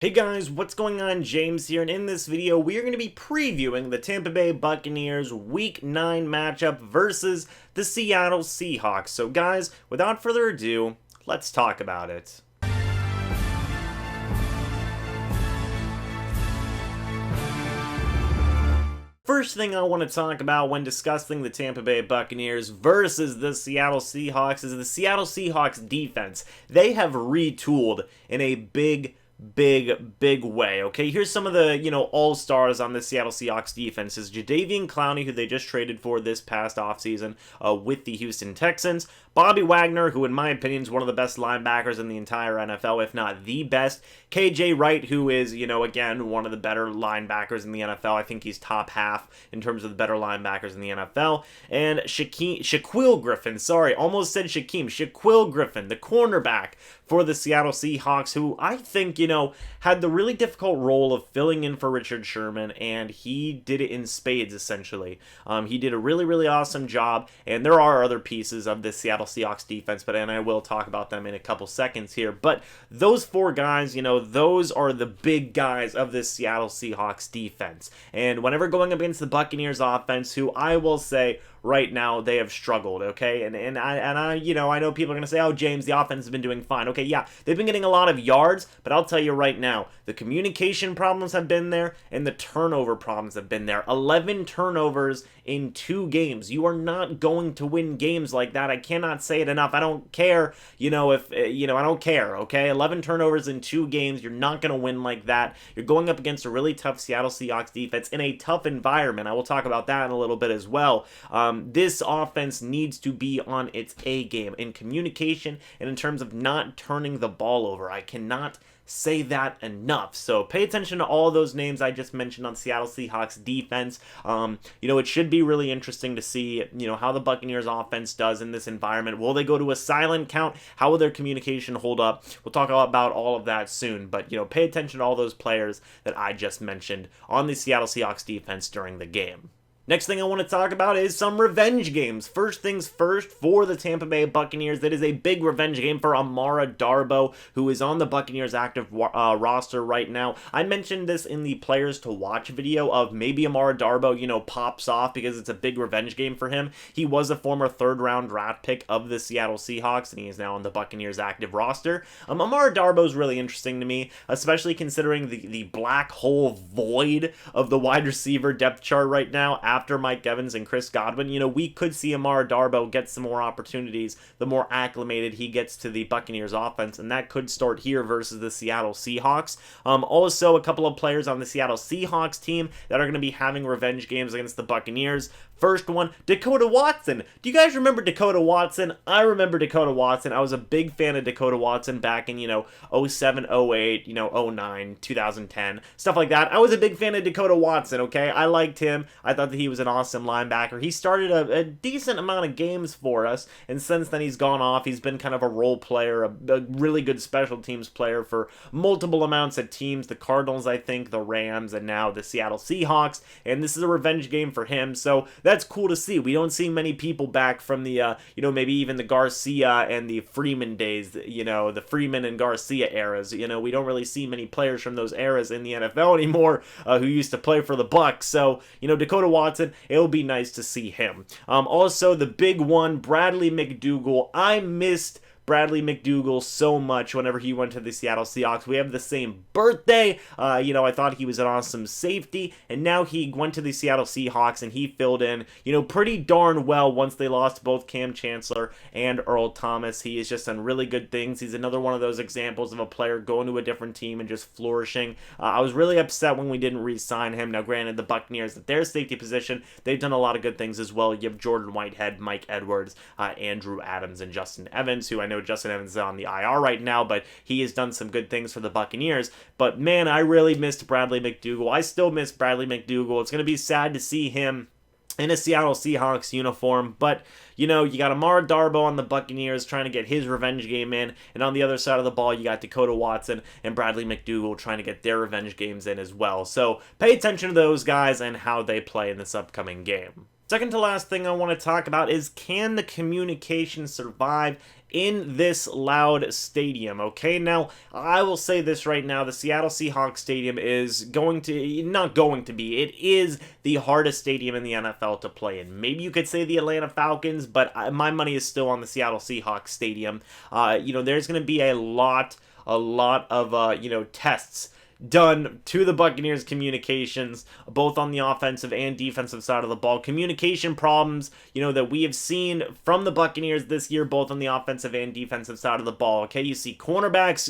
Hey guys, what's going on? James here, and in this video we are going to be previewing the Tampa Bay Buccaneers Week 9 matchup versus the Seattle Seahawks. So guys, without further ado, let's talk about it. First thing I want to talk about when discussing the Tampa Bay Buccaneers versus the Seattle Seahawks is the Seattle Seahawks defense. They have retooled in a big way. Okay, here's some of the all-stars on the Seattle Seahawks defense. Is Jadeveon Clowney, who they just traded for this past offseason with the Houston Texans. Bobby Wagner, who in my opinion is one of the best linebackers in the entire NFL, if not the best. KJ Wright, who is, again, one of the better linebackers in the NFL. I think he's top half in terms of the better linebackers in the NFL. And Shaquille Griffin, almost said Shaquem. Shaquille Griffin, the cornerback for the Seattle Seahawks, who I think, had the really difficult role of filling in for Richard Sherman, and he did it in spades, essentially. He did a really awesome job, and there are other pieces of the Seattle Seahawks defense, and I will talk about them in a couple seconds here. But those four guys, those are the big guys of this Seattle Seahawks defense. And whenever going up against the Buccaneers offense, who I will say right now they have struggled, okay? And I know people are going to say, oh, James, the offense has been doing fine. Okay, yeah, they've been getting a lot of yards, but I'll tell you right now, the communication problems have been there, and the turnover problems have been there. 11 turnovers in 2 games. You are not going to win games like that. I cannot say it enough. I don't care, I don't care, okay? 11 turnovers in 2 games. You're not going to win like that. You're going up against a really tough Seattle Seahawks defense in a tough environment. I will talk about that in a little bit as well. This offense needs to be on its A game in communication and in terms of not turning the ball over. I cannot say that enough. So pay attention to all those names I just mentioned on Seattle Seahawks defense. It should be really interesting to see, how the Buccaneers offense does in this environment. Will they go to a silent count? How will their communication hold up? We'll talk about all of that soon, but, pay attention to all those players that I just mentioned on the Seattle Seahawks defense during the game. Next thing I want to talk about is some revenge games. First things first, for the Tampa Bay Buccaneers, that is a big revenge game for Amara Darboh, who is on the Buccaneers active roster right now. I mentioned this in the players to watch video of maybe Amara Darboh, pops off because it's a big revenge game for him. He was a former third-round draft pick of the Seattle Seahawks, and he is now on the Buccaneers active roster. Amara Darboh is really interesting to me, especially considering the black hole void of the wide receiver depth chart right now after Mike Evans and Chris Godwin. We could see Amara Darboh get some more opportunities the more acclimated he gets to the Buccaneers offense, and that could start here versus the Seattle Seahawks. Also, a couple of players on the Seattle Seahawks team that are going to be having revenge games against the Buccaneers. First one, Dakota Watson. Do you guys remember Dakota Watson? I remember Dakota Watson. I was a big fan of Dakota Watson back in, 07, 08, 09, 2010, stuff like that. I was a big fan of Dakota Watson, okay? I liked him. I thought that he was an awesome linebacker. He started a decent amount of games for us, and since then he's gone off. He's been kind of a role player, a really good special teams player for multiple amounts of teams. The Cardinals, I think, the Rams, and now the Seattle Seahawks, and this is a revenge game for him, so that's cool to see. We don't see many people back from the, maybe even the Garcia and the Freeman days, the Freeman and Garcia eras. We don't really see many players from those eras in the NFL anymore who used to play for the Bucs. So, Dakota Watson, it'll be nice to see him. Also, the big one, Bradley McDougald. I missed Bradley McDougald so much whenever he went to the Seattle Seahawks. We have the same birthday. I thought he was an awesome safety, and now he went to the Seattle Seahawks and he filled in, pretty darn well once they lost both Cam Chancellor and Earl Thomas. He has just done really good things. He's another one of those examples of a player going to a different team and just flourishing. I was really upset when we didn't re-sign him. Now, granted, the Buccaneers, at their safety position, they've done a lot of good things as well. You have Jordan Whitehead, Mike Edwards, Andrew Adams, and Justin Evans, who I know Justin Evans is on the IR right now, but he has done some good things for the Buccaneers. But man, I really missed Bradley McDougald. I still miss Bradley McDougald. It's going to be sad to see him in a Seattle Seahawks uniform, but you got Amara Darboh on the Buccaneers trying to get his revenge game in, and on the other side of the ball you got Dakota Watson and Bradley McDougald trying to get their revenge games in as well. So pay attention to those guys and how they play in this upcoming game. Second to last thing I want to talk about is, can the communication survive in this loud stadium? Okay, now I will say this right now: the Seattle Seahawks stadium is it is the hardest stadium in the NFL to play in. Maybe you could say the Atlanta Falcons, but my money is still on the Seattle Seahawks stadium. There's going to be a lot of tests done to the Buccaneers communications, both on the offensive and defensive side of the ball. Communication problems, that we have seen from the Buccaneers this year, both on the offensive and defensive side of the ball. Okay, you see cornerbacks,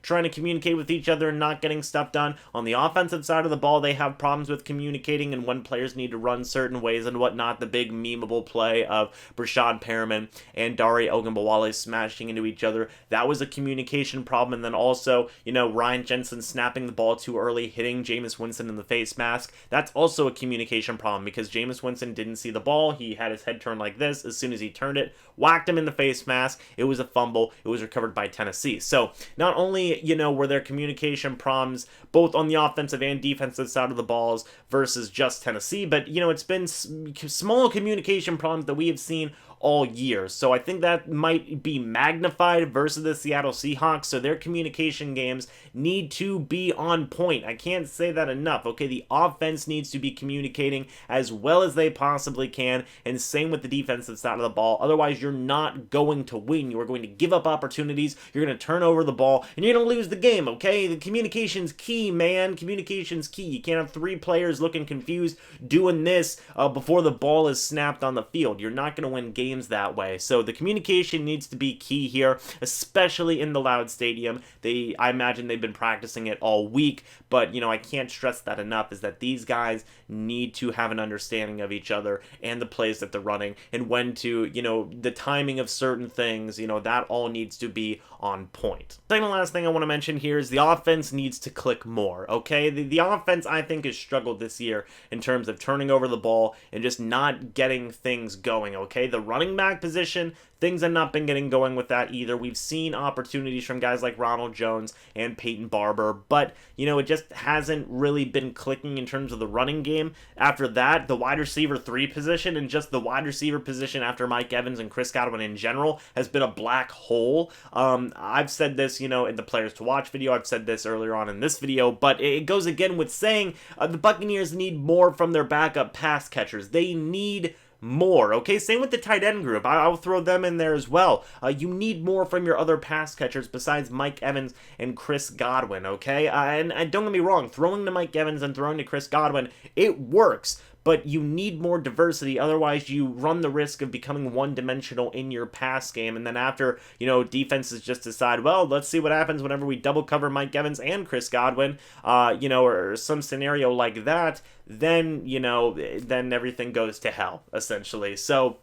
trying to communicate with each other and not getting stuff done. On the offensive side of the ball, they have problems with communicating and when players need to run certain ways and whatnot. The big memeable play of Brashad Perriman and Dare Ogunbowale smashing into each other, that was a communication problem. And then also, Ryan Jensen snapping the ball too early, hitting Jameis Winston in the face mask. That's also a communication problem because Jameis Winston didn't see the ball. He had his head turned like this. As soon as he turned it, whacked him in the face mask. It was a fumble. It was recovered by Tennessee. So not only, were there communication problems both on the offensive and defensive side of the balls versus just Tennessee, but, it's been small communication problems that we have seen all year. So I think that might be magnified versus the Seattle Seahawks. So their communication games need to be on point. I can't say that enough. Okay, the offense needs to be communicating as well as they possibly can, and same with the defensive side of the ball. Otherwise, you're not going to win. You are going to give up opportunities. You're going to turn over the ball, and you're going to lose the game. Okay, the communication's key, man. Communication's key. You can't have three players looking confused doing this before the ball is snapped on the field. You're not going to win games that way. So the communication needs to be key here, especially in the loud stadium. I imagine they've been practicing it all week, but I can't stress that enough, is that these guys need to have an understanding of each other and the plays that they're running and when to, the timing of certain things, that all needs to be on point. Second last thing I want to mention here is the offense needs to click more, okay? The offense, I think, has struggled this year in terms of turning over the ball and just not getting things going, okay? The running back position, things have not been getting going with that either. We've seen opportunities from guys like Ronald Jones and Peyton Barber, but, it just hasn't really been clicking in terms of the running game. After that, the wide receiver 3 position and just the wide receiver position after Mike Evans and Chris Godwin in general has been a black hole. I've said this, in the Players to Watch video. I've said this earlier on in this video, but it goes again with saying the Buccaneers need more from their backup pass catchers. They need more, okay? Same with the tight end group. I'll throw them in there as well. You need more from your other pass catchers besides Mike Evans and Chris Godwin, okay? And don't get me wrong, throwing to Mike Evans and throwing to Chris Godwin, it works, but you need more diversity. Otherwise, you run the risk of becoming one-dimensional in your pass game. And then after, defenses just decide, well, let's see what happens whenever we double cover Mike Evans and Chris Godwin, or some scenario like that, then, then everything goes to hell, essentially. So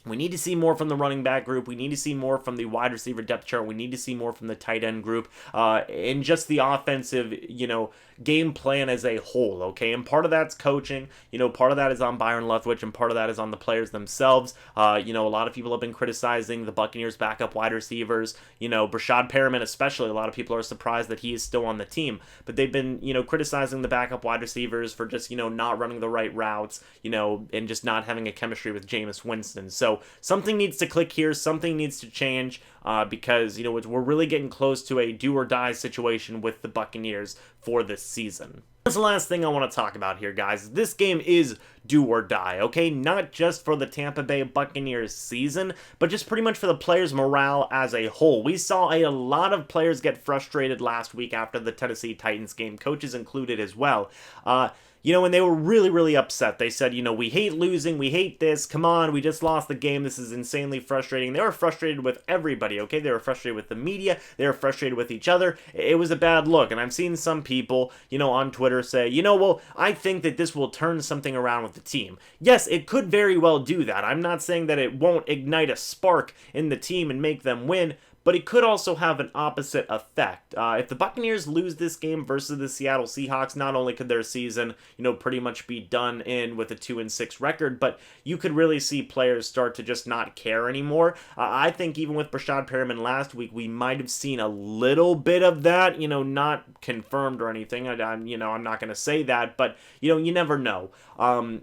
we need to see more from the running back group. We need to see more from the wide receiver depth chart. We need to see more from the tight end group, and just the offensive, game plan as a whole, okay? And part of that's coaching, part of that is on Byron Leftwich, and part of that is on the players themselves. A lot of people have been criticizing the Buccaneers backup wide receivers, Brashad Perriman especially. A lot of people are surprised that he is still on the team, but they've been, criticizing the backup wide receivers for just, not running the right routes, and just not having a chemistry with Jameis Winston. So something needs to click here, something needs to change, because, we're really getting close to a do or die situation with the Buccaneers for this season. That's the last thing I want to talk about here, guys. This game is do or die, okay? Not just for the Tampa Bay Buccaneers season, but just pretty much for the players' morale as a whole. We saw a lot of players get frustrated last week after the Tennessee Titans game, coaches included as well. And they were really, really upset. They said, we hate losing, we hate this, come on, we just lost the game, this is insanely frustrating. They were frustrated with everybody, okay? They were frustrated with the media, they were frustrated with each other. It was a bad look, and I've seen some people, on Twitter say, well, I think that this will turn something around with the team. Yes, it could very well do that. I'm not saying that it won't ignite a spark in the team and make them win, but it could also have an opposite effect. If the Buccaneers lose this game versus the Seattle Seahawks, not only could their season, pretty much be done in with a 2-6 record, but you could really see players start to just not care anymore. I think even with Brashad Perriman last week, we might have seen a little bit of that, not confirmed or anything. I'm not going to say that, but, you never know.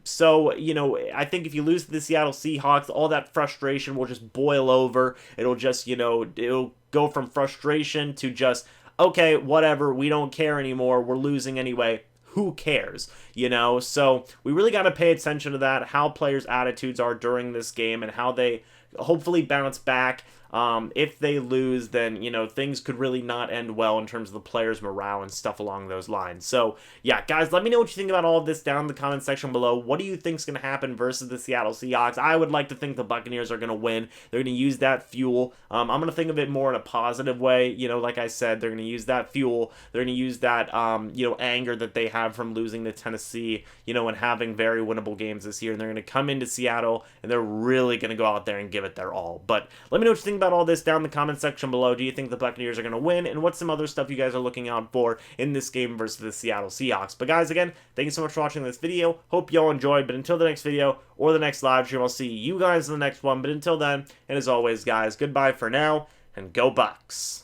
So, I think if you lose to the Seattle Seahawks, all that frustration will just boil over. It'll just, it'll go from frustration to just, okay, whatever, we don't care anymore, we're losing anyway. Who cares? So we really got to pay attention to that, how players' attitudes are during this game and how they hopefully bounce back. If they lose, then, things could really not end well in terms of the players' morale and stuff along those lines. So, yeah, guys, let me know what you think about all of this down in the comment section below. What do you think is going to happen versus the Seattle Seahawks? I would like to think the Buccaneers are going to win. They're going to use that fuel. I'm going to think of it more in a positive way. Like I said, they're going to use that fuel. They're going to use that, anger that they have from losing to Tennessee, and having very winnable games this year. And they're going to come into Seattle, and they're really going to go out there and give it their all. But let me know what you think about all this down in the comment section below. Do you think the Buccaneers are going to win? And what's some other stuff you guys are looking out for in this game versus the Seattle Seahawks? But guys, again, thank you so much for watching this video. Hope y'all enjoyed. But until the next video or the next live stream, I'll see you guys in the next one. But until then, and as always, guys, goodbye for now, and go Bucs.